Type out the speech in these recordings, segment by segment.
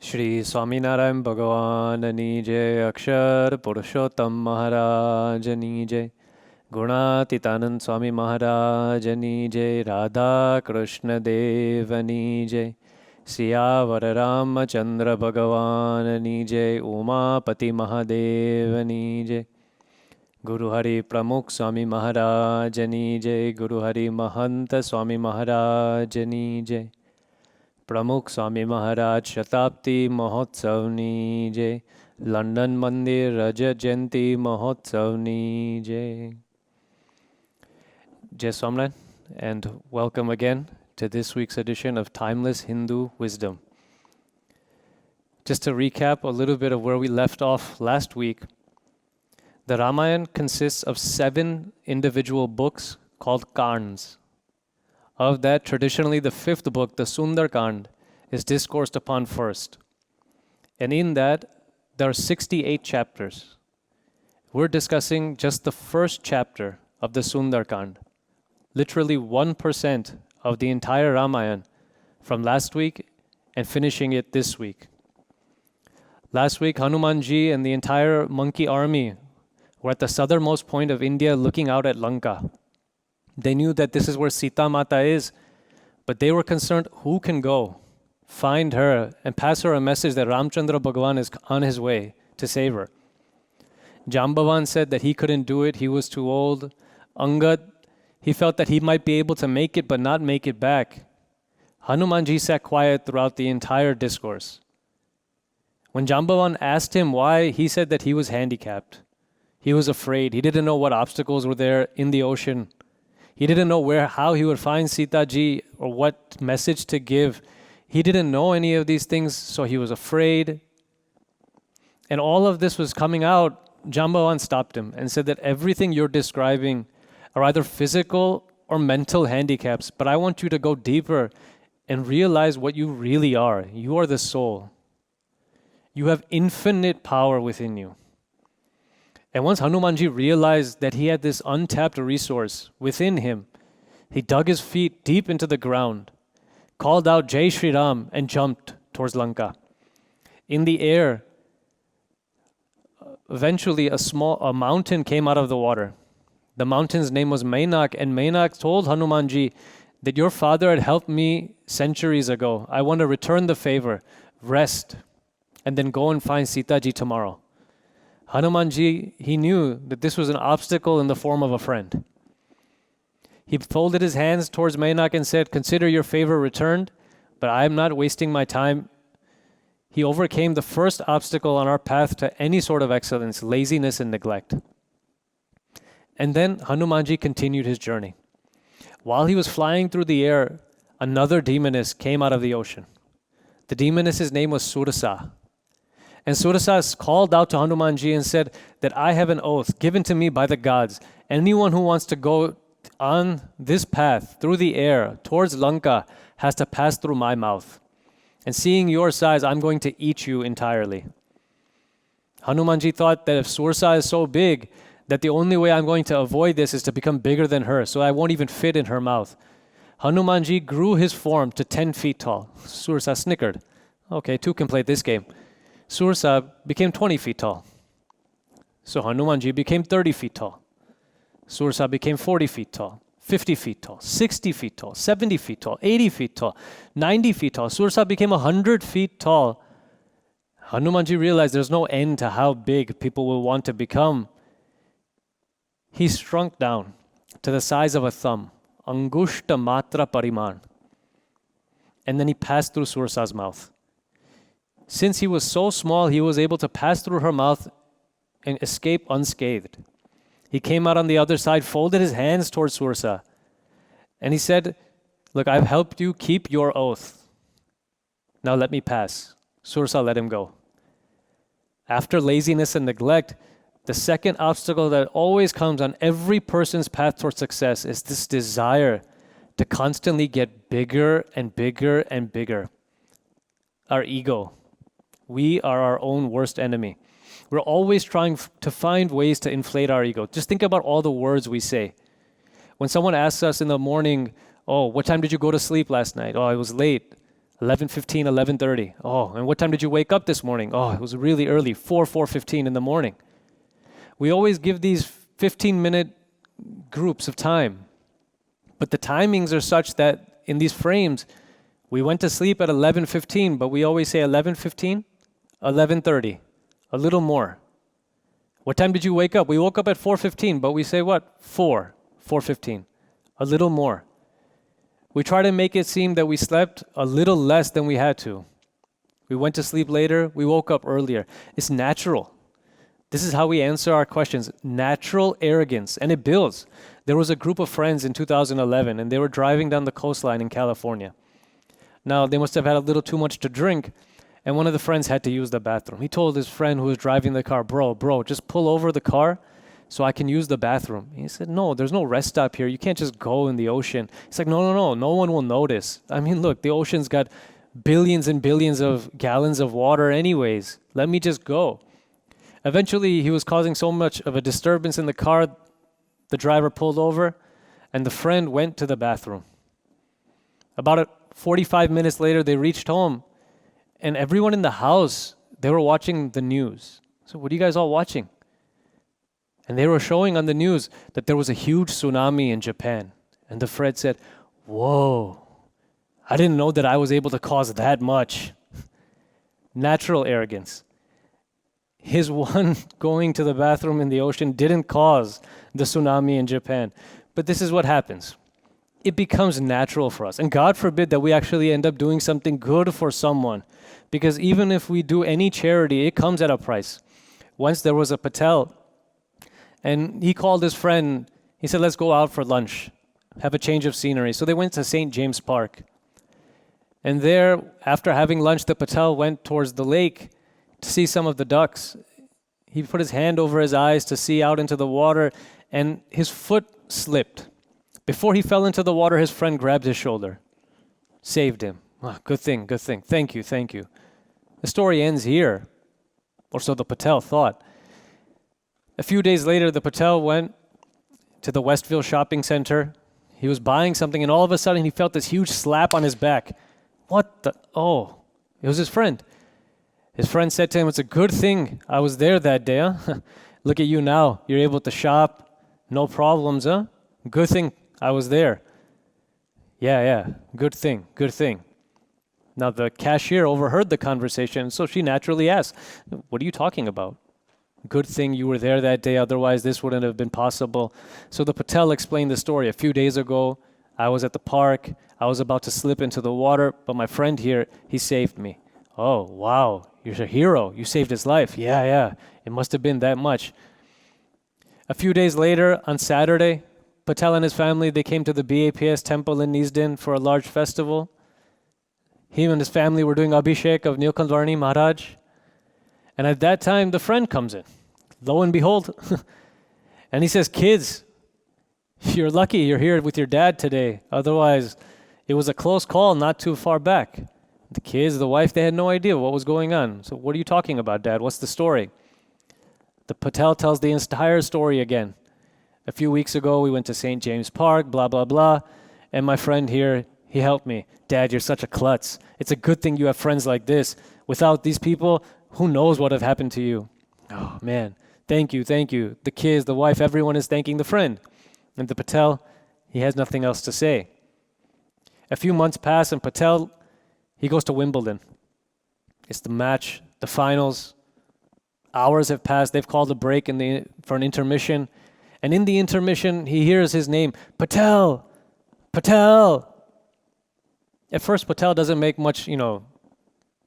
Shri Swaminarayan Bhagavan Jai, Akshar Purushottam Maharaj Jai, Gunatitanand Swami Maharaj Jai, Radha Krishna Dev Jai, Siyavar Ramachandra Bhagavan Jai, Umapati Mahadev Jai, Guru Hari Pramukh Swami Maharaj Jai, Guru Hari Mahanta Swami Maharaj Jai, Pramukh Swami Maharaj Shatabdi Mahotsav Jai, London Mandir Raja Jayanti Mahotsav Jai. Jai Swamnath, and welcome again to this week's edition of Timeless Hindu Wisdom. Just to recap a little bit of where we left off last week, the Ramayan consists of 7 individual books called Kands. Of that, traditionally the 5th book, the Sundarkand, is discoursed upon first. And in that, there are 68 chapters. We're discussing just the first chapter of the Sundarkand, literally 1% of the entire Ramayan from last week and finishing it this week. Last week, Hanumanji and the entire monkey army were at the southernmost point of India looking out at Lanka. They knew that this is where Sita Mata is, but they were concerned who can go, find her, and pass her a message that Ramchandra Bhagavan is on his way to save her. Jambavan said that he couldn't do it, he was too old. Angad, he felt that he might be able to make it but not make it back. Hanumanji sat quiet throughout the entire discourse. When Jambavan asked him why, he said that he was handicapped. He was afraid. He didn't know what obstacles were there in the ocean. He didn't know how he would find Sita Ji or what message to give. He didn't know any of these things, so he was afraid. And all of this was coming out. Jambavan stopped him and said that everything you're describing are either physical or mental handicaps, but I want you to go deeper and realize what you really are. You are the soul. You have infinite power within you. And once Hanumanji realized that he had this untapped resource within him, he dug his feet deep into the ground, called out Jai Shri Ram, and jumped towards Lanka. In the air, eventually a mountain came out of the water. The mountain's name was Mainak, and Mainak told Hanumanji that your father had helped me centuries ago. I want to return the favor, rest, and then go and find Sita Ji tomorrow. Hanumanji, he knew that this was an obstacle in the form of a friend. He folded his hands towards Mainak and said, consider your favor returned, but I am not wasting my time. He overcame the first obstacle on our path to any sort of excellence, laziness and neglect. And then Hanumanji continued his journey. While he was flying through the air, another demoness came out of the ocean. The demoness's name was Surasa. And Surasa called out to Hanumanji and said that I have an oath given to me by the gods. Anyone who wants to go on this path through the air towards Lanka has to pass through my mouth. And seeing your size, I'm going to eat you entirely. Hanumanji thought that if Surasa is so big, that the only way I'm going to avoid this is to become bigger than her, so I won't even fit in her mouth. Hanumanji grew his form to 10 feet tall. Surasa snickered. Okay, 2 can play this game. Surasa became 20 feet tall. So Hanumanji became 30 feet tall. Surasa became 40 feet tall, 50 feet tall, 60 feet tall, 70 feet tall, 80 feet tall, 90 feet tall. Surasa became 100 feet tall. Hanumanji realized there's no end to how big people will want to become. He shrunk down to the size of a thumb, Angushta Matra Pariman. And then he passed through Surasa's mouth. Since he was so small, he was able to pass through her mouth and escape unscathed. He came out on the other side, folded his hands towards Surasa, and he said, look, I've helped you keep your oath. Now let me pass. Surasa let him go. After laziness and neglect, the second obstacle that always comes on every person's path towards success is this desire to constantly get bigger and bigger and bigger. Our ego. We are our own worst enemy. We're always trying to find ways to inflate our ego. Just think about all the words we say. When someone asks us in the morning, oh, what time did you go to sleep last night? Oh, I was late. 11:15, 11:30. Oh, and what time did you wake up this morning? Oh, it was really early, 4:15 in the morning. We always give these 15-minute groups of time. But the timings are such that in these frames, we went to sleep at 11:15, but we always say 11:15, 11:30, a little more. What time did you wake up? We woke up at 4:15, but we say what? 4:15, a little more. We try to make it seem that we slept a little less than we had to. We went to sleep later, we woke up earlier. It's natural. This is how we answer our questions. Natural arrogance, and it builds. There was a group of friends in 2011, and they were driving down the coastline in California. Now, they must have had a little too much to drink, and one of the friends had to use the bathroom. He told his friend who was driving the car, bro, just pull over the car so I can use the bathroom. He said, no, there's no rest stop here. You can't just go in the ocean. He's like, no one will notice. I mean, look, the ocean's got billions and billions of gallons of water anyways. Let me just go. Eventually, he was causing so much of a disturbance in the car, the driver pulled over, and the friend went to the bathroom. About 45 minutes later, they reached home, and everyone in the house, they were watching the news. So, what are you guys all watching? And they were showing on the news that there was a huge tsunami in Japan. And the friend said, whoa, I didn't know that I was able to cause that much. Natural arrogance. His one going to the bathroom in the ocean didn't cause the tsunami in Japan. But this is what happens. It becomes natural for us. And God forbid that we actually end up doing something good for someone. Because even if we do any charity, it comes at a price. Once there was a Patel, and he called his friend. He said, let's go out for lunch, have a change of scenery. So they went to St. James Park. And there, after having lunch, the Patel went towards the lake to see some of the ducks. He put his hand over his eyes to see out into the water, and his foot slipped. Before he fell into the water, his friend grabbed his shoulder, saved him. Oh, good thing. Thank you. The story ends here, or so the Patel thought. A few days later, the Patel went to the Westville shopping center. He was buying something, and all of a sudden, he felt this huge slap on his back. What the? Oh, it was his friend. His friend said to him, it's a good thing I was there that day, huh? Look at you now. You're able to shop. No problems, huh? Good thing I was there. Yeah. Good thing. Now, the cashier overheard the conversation, so she naturally asked, what are you talking about? Good thing you were there that day, otherwise this wouldn't have been possible. So the Patel explained the story. A few days ago, I was at the park. I was about to slip into the water, but my friend here, he saved me. Oh, wow. You're a hero. You saved his life. Yeah. It must have been that much. A few days later, on Saturday, Patel and his family, they came to the BAPS temple in Neasden for a large festival. He and his family were doing Abhishek of Nilkantvarni Maharaj. And at that time, the friend comes in. Lo and behold. And he says, kids, you're lucky you're here with your dad today. Otherwise, it was a close call not too far back. The kids, the wife, they had no idea what was going on. So what are you talking about, Dad? What's the story? The Patel tells the entire story again. A few weeks ago, we went to St. James Park, blah, blah, blah. And my friend here, he helped me. Dad, you're such a klutz. It's a good thing you have friends like this. Without these people, who knows what have happened to you? Oh, man. Thank you. The kids, the wife, everyone is thanking the friend. And the Patel, he has nothing else to say. A few months pass, and Patel, he goes to Wimbledon. It's the match, the finals. Hours have passed. They've called a break for an intermission. And in the intermission, he hears his name, Patel. At first, Patel doesn't make much,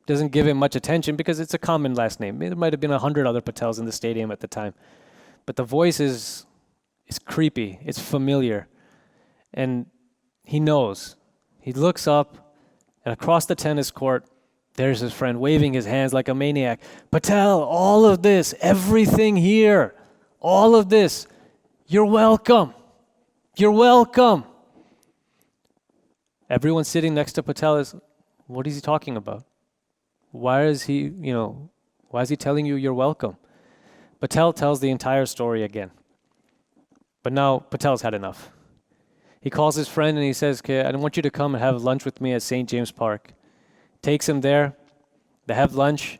doesn't give him much attention because it's a common last name. There might have been 100 other Patels in the stadium at the time. But the voice is creepy. It's familiar. And he knows. He looks up, and across the tennis court, there's his friend waving his hands like a maniac. Patel, all of this, everything here, all of this, you're welcome. You're welcome. Everyone sitting next to Patel is, what is he talking about? Why is he telling you you're welcome? Patel tells the entire story again. But now Patel's had enough. He calls his friend and he says, okay, I want you to come and have lunch with me at St. James Park. takes him there. They have lunch.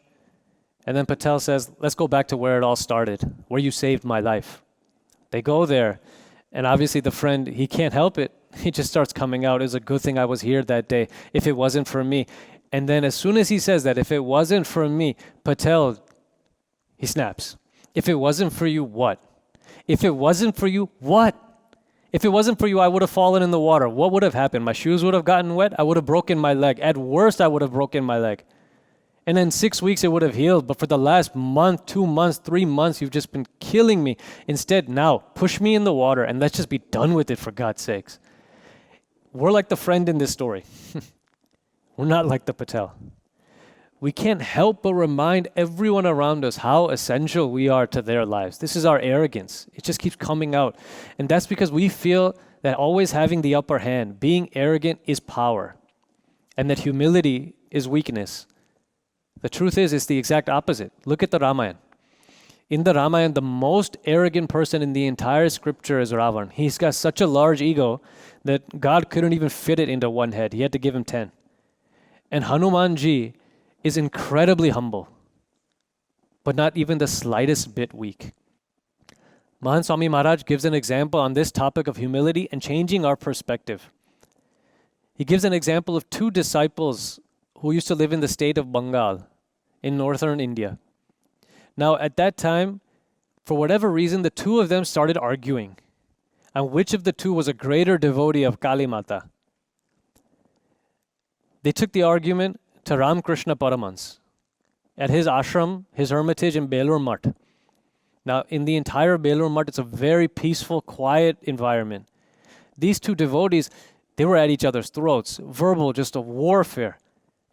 And then Patel says, let's go back to where it all started, where you saved my life. They go there. And obviously the friend, he can't help it. He just starts coming out. It's a good thing I was here that day. If it wasn't for me. And then as soon as he says that, if it wasn't for me, Patel, he snaps. If it wasn't for you, what? If it wasn't for you, what? If it wasn't for you, I would have fallen in the water. What would have happened? My shoes would have gotten wet. I would have broken my leg. At worst, I would have broken my leg. And then 6 weeks, it would have healed. But for the last month, 2 months, 3 months, you've just been killing me. Instead, now, push me in the water and let's just be done with it, for God's sakes. We're like the friend in this story. We're not like the Patel. We can't help but remind everyone around us how essential we are to their lives. This is our arrogance. It just keeps coming out. And that's because we feel that always having the upper hand, being arrogant, is power. And that humility is weakness. The truth is, it's the exact opposite. Look at the Ramayan. In the Ramayan, the most arrogant person in the entire scripture is Ravan. He's got such a large ego that God couldn't even fit it into one head. He had to give him 10. And Hanumanji is incredibly humble, but not even the slightest bit weak. Mahan Swami Maharaj gives an example on this topic of humility and changing our perspective. He gives an example of 2 disciples who used to live in the state of Bengal in northern India. Now, at that time, for whatever reason, the 2 of them started arguing on which of the 2 was a greater devotee of Kali Mata. They took the argument to Ramakrishna Paramans at his ashram, his hermitage in Belur Math. Now, in the entire Belur Math, it's a very peaceful, quiet environment. These 2 devotees, they were at each other's throats, verbal, just a warfare.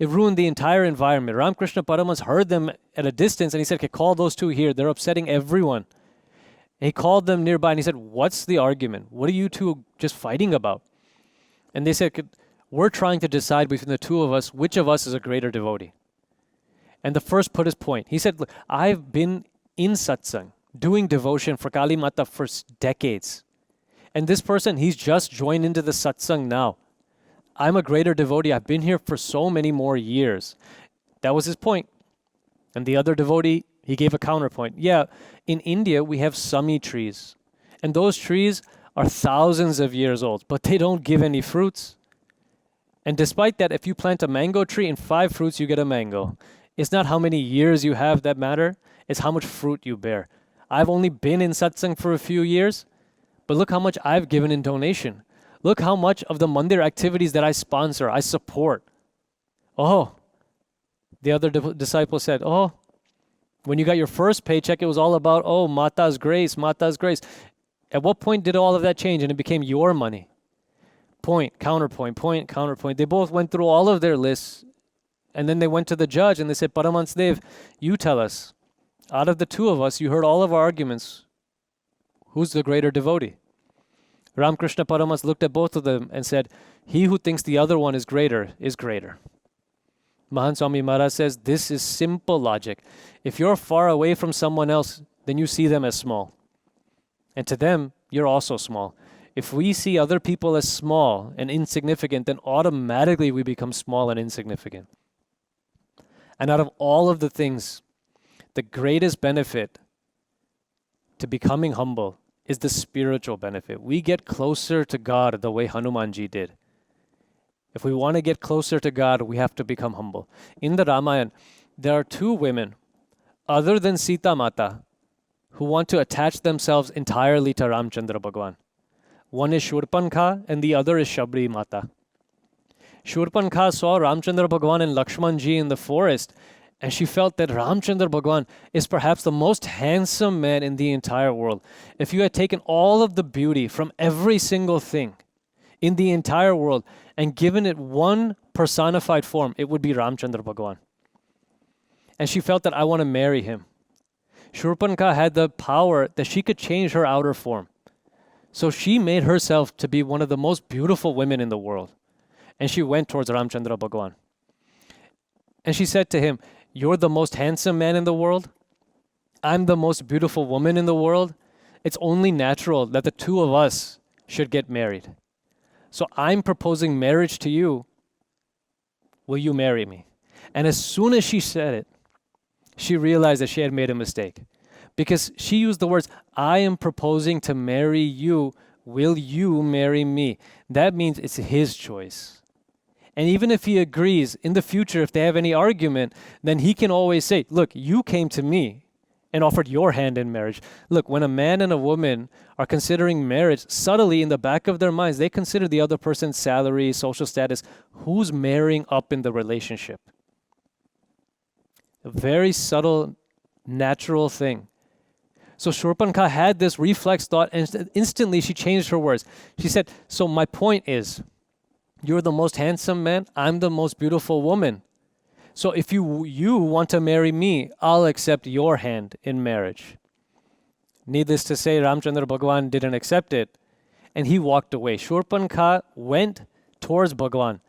It ruined the entire environment. Ramakrishna Paramans heard them at a distance and he said, okay, call those 2 here. They're upsetting everyone. And he called them nearby and he said, what's the argument? What are you 2 just fighting about? And they said, we're trying to decide between the 2 of us, which of us is a greater devotee. And the first put his point. He said, look, I've been in satsang, doing devotion for Kali Mata for decades. And this person, he's just joined into the satsang now. I'm a greater devotee. I've been here for so many more years. That was his point. And the other devotee, he gave a counterpoint. Yeah, in India, we have sami trees. And those trees are thousands of years old, but they don't give any fruits. And despite that, if you plant a mango tree and 5 fruits, you get a mango. It's not how many years you have that matter. It's how much fruit you bear. I've only been in satsang for a few years, but look how much I've given in donation. Look how much of the mandir activities that I sponsor, I support. Oh, the other disciple said, oh, when you got your first paycheck, it was all about, oh, Mata's grace, Mata's grace. At what point did all of that change and it became your money? Point, counterpoint, point, counterpoint. They both went through all of their lists and then they went to the judge and they said, Paramahansadev, you tell us, out of the 2 of us, you heard all of our arguments. Who's the greater devotee? Ramakrishna Paramans looked at both of them and said, he who thinks the other one is greater is greater. Mahan Swami Maharaj says, this is simple logic. If you're far away from someone else, then you see them as small. And to them, you're also small. If we see other people as small and insignificant, then automatically we become small and insignificant. And out of all of the things, the greatest benefit to becoming humble is the spiritual benefit. We get closer to God the way Hanumanji did. If we want to get closer to God, we have to become humble. In the Ramayan, there are 2 women, other than Sita Mata, who want to attach themselves entirely to Ramchandra Bhagwan. One is Shurpankha and the other is Shabri Mata. Shurpankha saw Ramchandra Bhagwan and Lakshmanji in the forest, and she felt that Ramchandra Bhagwan is perhaps the most handsome man in the entire world. If you had taken all of the beauty from every single thing in the entire world and given it one personified form, it would be Ramchandra Bhagwan. And she felt that I want to marry him. Shurpankha had the power that she could change her outer form. So she made herself to be one of the most beautiful women in the world. And she went towards Ramchandra Bhagwan. And she said to him, you're the most handsome man in the world. I'm the most beautiful woman in the world. It's only natural that the 2 of us should get married. So I'm proposing marriage to you. Will you marry me? And as soon as she said it, she realized that she had made a mistake. Because she used the words, I am proposing to marry you. Will you marry me? That means it's his choice. And even if he agrees, in the future, if they have any argument, then he can always say, look, you came to me and offered your hand in marriage. Look, when a man and a woman are considering marriage, subtly in the back of their minds, they consider the other person's salary, social status, who's marrying up in the relationship. A very subtle, natural thing. So Shurpankhah had this reflex thought, and instantly she changed her words. She said, so my point is, you're the most handsome man, I'm the most beautiful woman. So if you want to marry me, I'll accept your hand in marriage. Needless to say, Ramchandra Bhagwan didn't accept it, and he walked away. Shurpankhah went towards Bhagwan,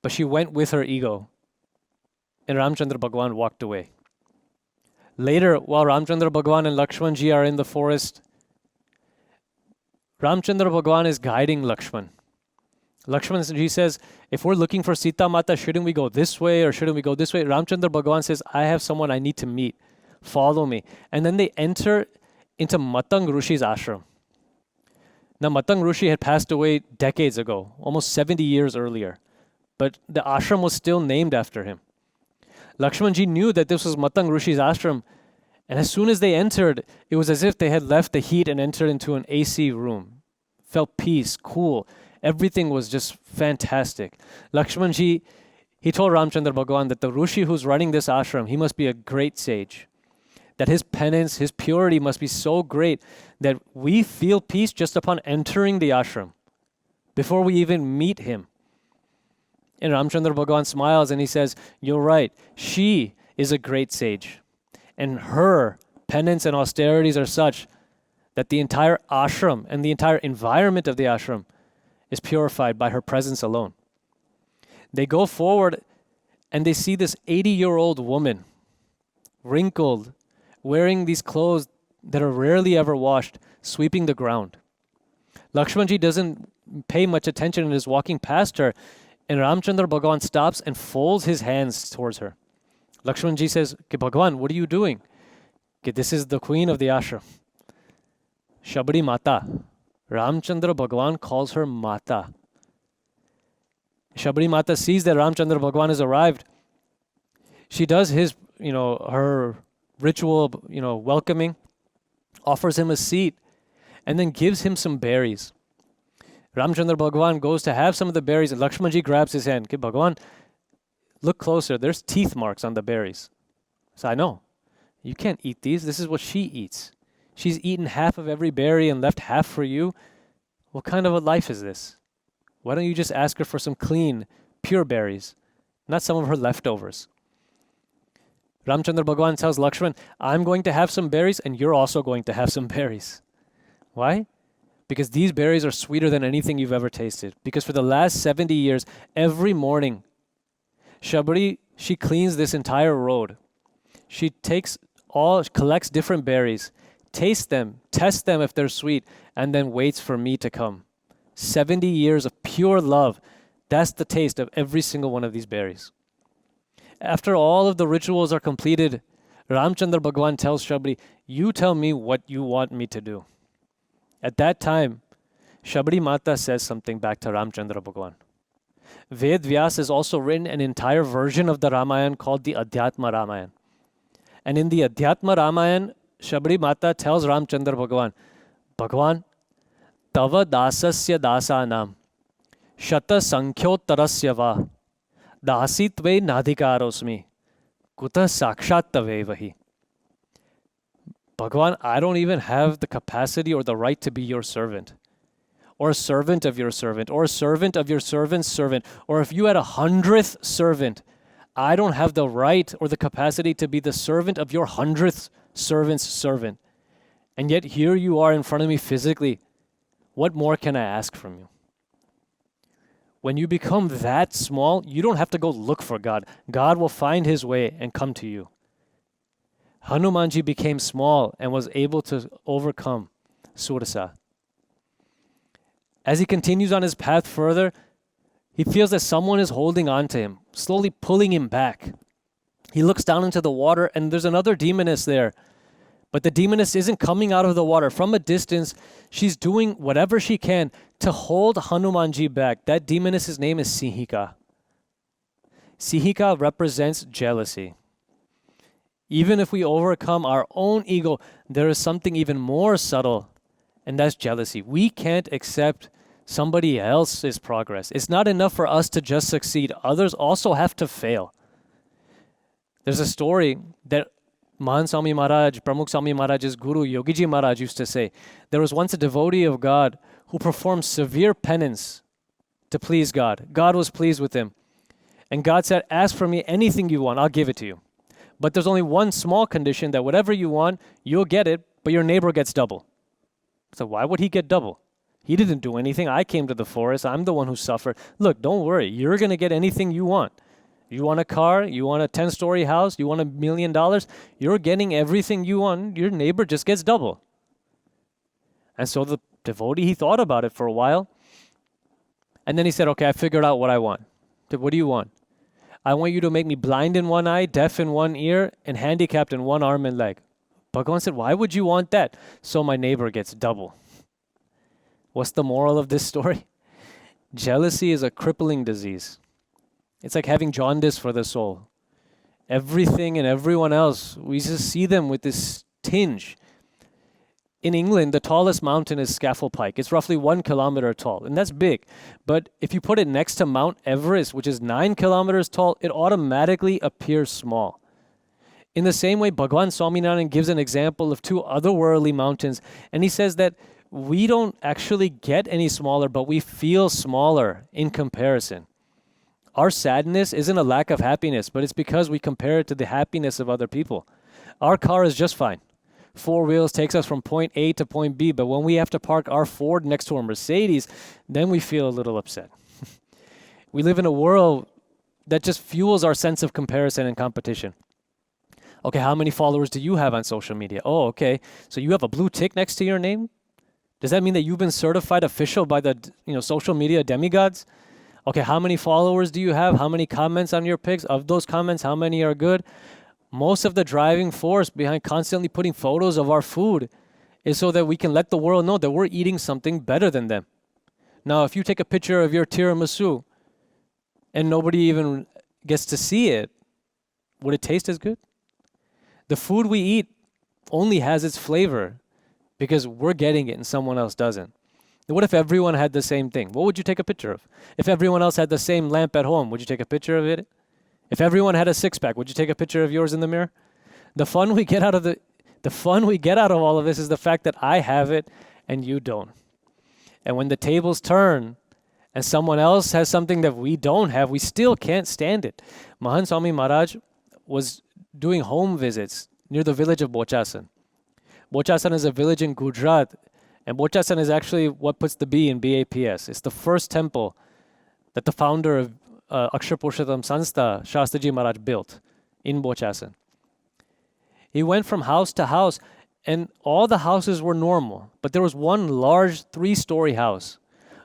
but she went with her ego, and Ramchandra Bhagwan walked away. Later, while Ramchandra Bhagwan and Lakshmanji are in the forest, Ramchandra Bhagwan is guiding Lakshman. Lakshmanji says, if we're looking for Sita Mata, shouldn't we go this way or shouldn't we go this way? Ramchandra Bhagwan says, I have someone I need to meet. Follow me. And then they enter into Matang Rishi's ashram. Now, Matang Rishi had passed away decades ago, almost 70 years earlier. But the ashram was still named after him. Lakshmanji knew that this was Matang Rishi's ashram. And as soon as they entered, it was as if they had left the heat and entered into an AC room. Felt peace, cool. Everything was just fantastic. Lakshmanji, he told Ramchandra Bhagwan that the Rishi who's running this ashram, he must be a great sage. That his penance, his purity must be so great that we feel peace just upon entering the ashram, before we even meet him. And Ramchandra Bhagwan smiles and he says, you're right, she is a great sage. And her penance and austerities are such that the entire ashram and the entire environment of the ashram is purified by her presence alone. They go forward and they see this 80-year-old woman, wrinkled, wearing these clothes that are rarely ever washed, sweeping the ground. Lakshmanji doesn't pay much attention and is walking past her, and Ramchandra Bhagwan stops and folds his hands towards her. Lakshmanji says, Bhagwan, what are you doing? This is the queen of the ashram. Shabri Mata. Ramchandra Bhagwan calls her Mata. Shabri Mata sees that Ramchandra Bhagwan has arrived. She does his, her ritual, welcoming, offers him a seat, and then gives him some berries. Ramchandra Bhagwan goes to have some of the berries, and Lakshmanji grabs his hand. Bhagwan, look closer. There's teeth marks on the berries. So I know. You can't eat these. This is what she eats. She's eaten half of every berry and left half for you. What kind of a life is this? Why don't you just ask her for some clean, pure berries, not some of her leftovers? Ramchandra Bhagwan tells Lakshman, I'm going to have some berries and you're also going to have some berries. Why? Because these berries are sweeter than anything you've ever tasted. Because for the last 70 years, every morning, Shabri, she cleans this entire road. She collects different berries, tastes them, tests them if they're sweet, and then waits for me to come. 70 years of pure love. That's the taste of every single one of these berries. After all of the rituals are completed, Ramchandra Bhagwan tells Shabri, you tell me what you want me to do. At that time, Shabri Mata says something back to Ramchandra Bhagwan. Ved Vyas has also written an entire version of the Ramayan called the Adhyatma Ramayan. And in the Adhyatma Ramayan, Shabri Mata tells Ramchandra Bhagwan, Bhagwan, Tava dasasya dasanam, shata sankhyotarasya va, dasitve nadhikarosmi, kuta sakshattave vahi. Bhagwan, I don't even have the capacity or the right to be your servant, or a servant of your servant, or a servant of your servant's servant, or if you had 100th servant, I don't have the right or the capacity to be the servant of your 100th servant's servant. And yet here you are in front of me physically. What more can I ask from you? When you become that small, you don't have to go look for God. God will find his way and come to you. Hanumanji became small and was able to overcome Surasa. As he continues on his path further, He feels that someone is holding on to him, slowly pulling him back. He looks down into the water and there's another demoness there. But the demoness isn't coming out of the water. From a distance, she's doing whatever she can to hold Hanumanji back. That demoness's name is Sihika. Sihika represents jealousy. Even if we overcome our own ego, there is something even more subtle, and that's jealousy. We can't accept somebody else's progress. It's not enough for us to just succeed. Others also have to fail. There's a story that Mahan Swami Maharaj, Pramukh Swami Maharaj's guru, Yogiji Maharaj used to say, there was once a devotee of God who performed severe penance to please God. God was pleased with him. And God said, ask for me anything you want, I'll give it to you. But there's only one small condition, that whatever you want, you'll get it, but your neighbor gets double. So why would he get double? He didn't do anything. I came to the forest. I'm the one who suffered. Look, don't worry. You're going to get anything you want. You want a car? You want a 10-story house? You want $1 million? You're getting everything you want. Your neighbor just gets double. And so the devotee, he thought about it for a while. And then he said, okay, I figured out what I want. I said, what do you want? I want you to make me blind in one eye, deaf in one ear, and handicapped in one arm and leg. Bhagavan said, why would you want that? So my neighbor gets double. What's the moral of this story? Jealousy is a crippling disease. It's like having jaundice for the soul. Everything and everyone else, we just see them with this tinge. In England, the tallest mountain is Scafell Pike. It's roughly 1 kilometer tall, and that's big. But if you put it next to Mount Everest, which is 9 kilometers tall, it automatically appears small. In the same way, Bhagavan Swaminarayan gives an example of two otherworldly mountains, and he says that we don't actually get any smaller, but we feel smaller in comparison. Our sadness isn't a lack of happiness, but it's because we compare it to the happiness of other people. Our car is just fine. 4 wheels takes us from point A to point B, but when we have to park our Ford next to a Mercedes, then we feel a little upset. We live in a world that just fuels our sense of comparison and competition. Okay, how many followers do you have on social media? Oh, okay. So you have a blue tick next to your name? Does that mean that you've been certified official by the social media demigods? Okay, how many followers do you have? How many comments on your pics? Of those comments, how many are good? Most of the driving force behind constantly putting photos of our food is so that we can let the world know that we're eating something better than them. Now, if you take a picture of your tiramisu and nobody even gets to see it, would it taste as good? The food we eat only has its flavor because we're getting it and someone else doesn't. What if everyone had the same thing? What would you take a picture of? If everyone else had the same lamp at home, would you take a picture of it? If everyone had a six-pack, would you take a picture of yours in the mirror? The fun we get out of all of this is the fact that I have it and you don't. And when the tables turn and someone else has something that we don't have, we still can't stand it. Mahan Swami Maharaj was doing home visits near the village of Bochasan. Bochasan is a village in Gujarat, and Bochasan is actually what puts the B in BAPS. It's the first temple that the founder of Akshar-Purushottam Sanstha, Shastriji Maharaj, built in Bochasan. He went from house to house, and all the houses were normal, but there was one large 3-story house.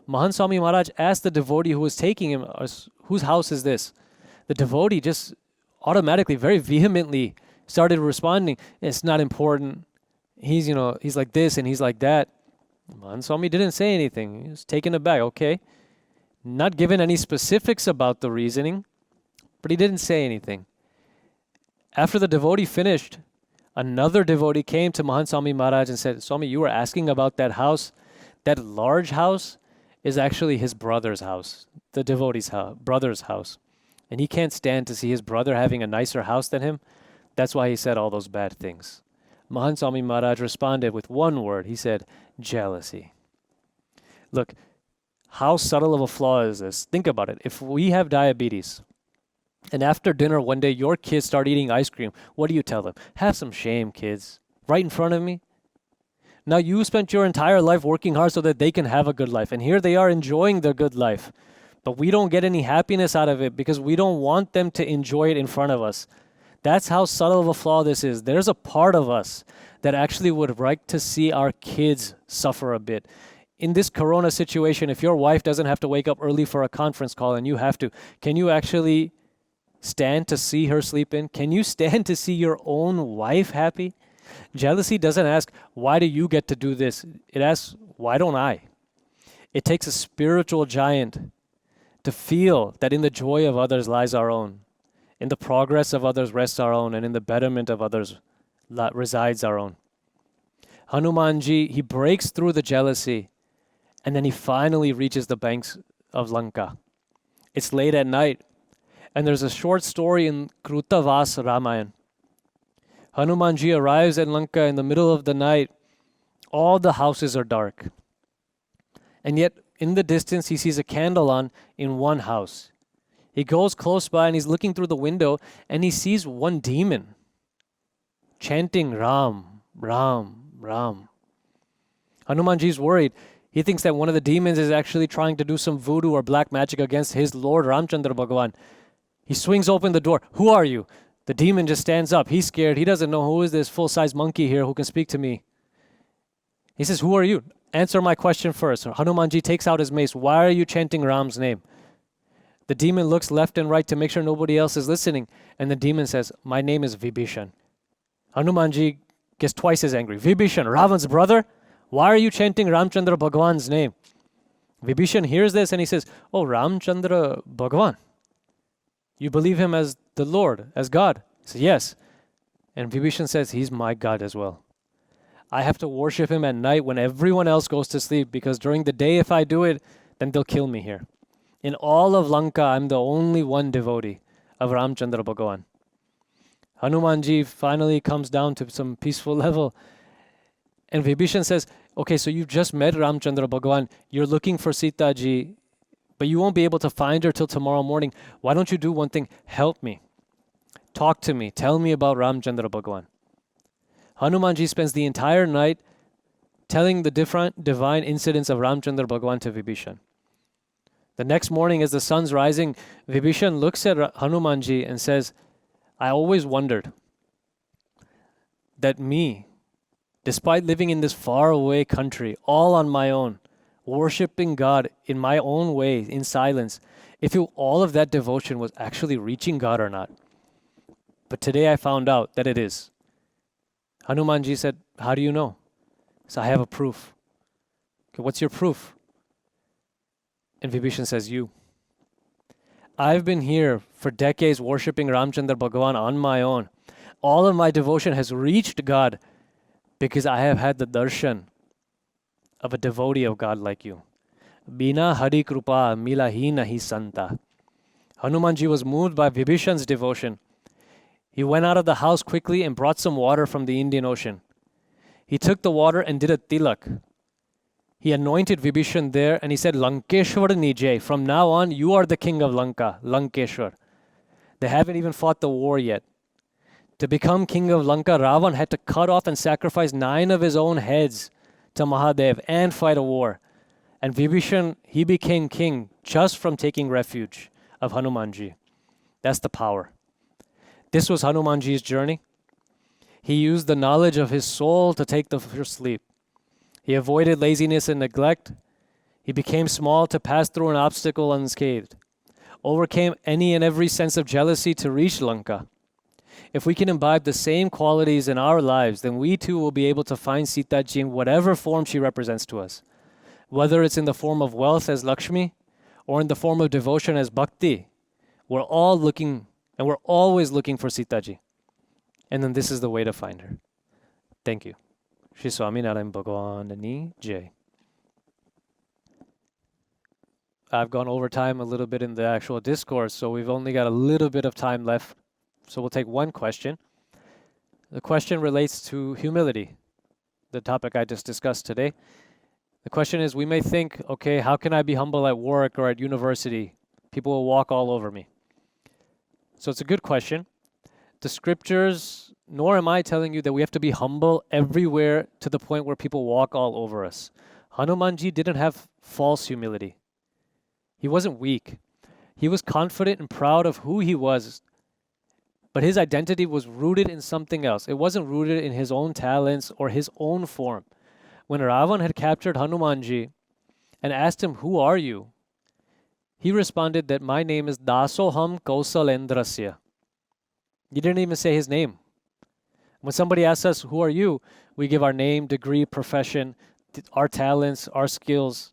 Mahan Swami Maharaj asked the devotee who was taking him, whose house is this? The devotee just automatically, very vehemently started responding, it's not important. He's like this and he's like that. Mahan Swami didn't say anything. He was taken aback. Okay. Not given any specifics about the reasoning, but he didn't say anything. After the devotee finished, another devotee came to Mahan Swami Maharaj and said, Swami, you were asking about that house. That large house is actually his brother's house, the devotee's brother's house. And he can't stand to see his brother having a nicer house than him. That's why he said all those bad things. Mahan Swami Maharaj responded with one word. He said, jealousy. Look, how subtle of a flaw is this? Think about it. If we have diabetes, and after dinner one day your kids start eating ice cream, what do you tell them? Have some shame, kids. Right in front of me? Now you spent your entire life working hard so that they can have a good life. And here they are enjoying their good life. But we don't get any happiness out of it because we don't want them to enjoy it in front of us. That's how subtle of a flaw this is. There's a part of us that actually would like to see our kids suffer a bit. in this corona situation, if your wife doesn't have to wake up early for a conference call and you have to, can you actually stand to see her sleep in? Can you stand to see your own wife happy? Jealousy doesn't ask, why do you get to do this? It asks, why don't I? It takes a spiritual giant to feel that in the joy of others lies our own. In the progress of others rests our own, and in the betterment of others resides our own. Hanumanji, he breaks through the jealousy, and then he finally reaches the banks of Lanka. It's late at night, and there's a short story in Krutavas Ramayan. Hanumanji arrives at Lanka in the middle of the night. All the houses are dark. And yet, in the distance, he sees a candle on in one house. He goes close by and he's looking through the window and he sees one demon chanting Ram, Ram, Ram. Hanumanji's worried. He thinks that one of the demons is actually trying to do some voodoo or black magic against his Lord Ramchandra Bhagavan. He swings open the door. Who are you? The demon just stands up. He's scared. He doesn't know who is this full-size monkey here who can speak to me. He says, who are you? Answer my question first. Hanumanji takes out his mace. Why are you chanting Ram's name? The demon looks left and right to make sure nobody else is listening. And the demon says, my name is Vibhishan. Hanumanji gets twice as angry. Vibhishan, Ravan's brother? Why are you chanting Ramchandra Bhagavan's name? Vibhishan hears this and he says, oh, Ramchandra Bhagavan. You believe him as the Lord, as God? He says, yes. And Vibhishan says, he's my God as well. I have to worship him at night when everyone else goes to sleep, because during the day, if I do it, then they'll kill me here. In all of Lanka, I'm the only one devotee of Ramchandra Bhagavan. Hanumanji finally comes down to some peaceful level. And Vibhishan says, okay, so you've just met Ramchandra Bhagavan. You're looking for Sita ji, but you won't be able to find her till tomorrow morning. Why don't you do one thing? Help me. Talk to me. Tell me about Ramchandra Bhagavan. Hanumanji spends the entire night telling the different divine incidents of Ramchandra Bhagavan to Vibhishan. The next morning, as the sun's rising, Vibhishan looks at Hanumanji and says, I always wondered that me, despite living in this faraway country, all on my own, worshipping God in my own way, in silence, if all of that devotion was actually reaching God or not. But today I found out that it is. Hanumanji said, how do you know? So I have a proof. Okay, what's your proof? And Vibhishan says, you. I've been here for decades worshipping Ramchandra Bhagavan on my own. All of my devotion has reached God because I have had the darshan of a devotee of God like you. Bina Hari Krupa Milahi Nahi Santa. Hanumanji was moved by Vibhishan's devotion. He went out of the house quickly and brought some water from the Indian Ocean. He took the water and did a tilak. He anointed Vibhishan there and he said, Lankeshwar Nijay, from now on you are the king of Lanka, Lankeshwar. They haven't even fought the war yet. To become king of Lanka, Ravan had to cut off and sacrifice 9 of his own heads to Mahadev and fight a war. And Vibhishan, he became king just from taking refuge of Hanumanji. That's the power. This was Hanumanji's journey. He used the knowledge of his soul to take the first sleep. He avoided laziness and neglect. He became small to pass through an obstacle unscathed. Overcame any and every sense of jealousy to reach Lanka. If we can imbibe the same qualities in our lives, then we too will be able to find Sita Ji in whatever form she represents to us. Whether it's in the form of wealth as Lakshmi or in the form of devotion as Bhakti, we're all looking and we're always looking for Sita Ji. And then this is the way to find her. Thank you. Shri Swaminarayan Bhagavan Ni Jai. I've gone over time a little bit in the actual discourse, so we've only got a little bit of time left. So we'll take one question. The question relates to humility, the topic I just discussed today. The question is, we may think, okay, how can I be humble at work or at university? People will walk all over me. So it's a good question. The scriptures, nor am I telling you that we have to be humble everywhere to the point where people walk all over us. Hanumanji didn't have false humility. He wasn't weak. He was confident and proud of who he was, but his identity was rooted in something else. It wasn't rooted in his own talents or his own form. When Ravan had captured Hanumanji, and asked him, "Who are you?" He responded that my name is Dasoham Kausalendrasya. He didn't even say his name. When somebody asks us, "Who are you?" we give our name, degree, profession, our talents, our skills.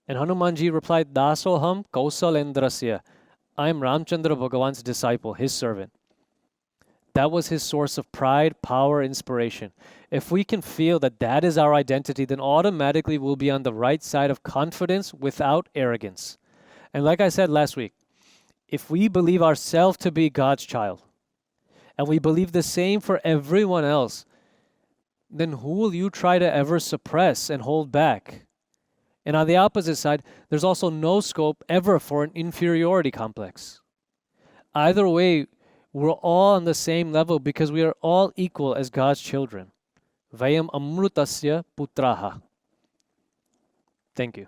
And Hanumanji replied, Dasoham Kausalendrasya. I am Ramchandra Bhagavan's disciple, his servant. That was his source of pride, power, inspiration. If we can feel that that is our identity, then automatically we'll be on the right side of confidence without arrogance. And like I said last week, if we believe ourselves to be God's child, and we believe the same for everyone else, then who will you try to ever suppress and hold back? And on the opposite side, there's also no scope ever for an inferiority complex. Either way, we're all on the same level because we are all equal as God's children. Vayam amrutasya putraha. Thank you.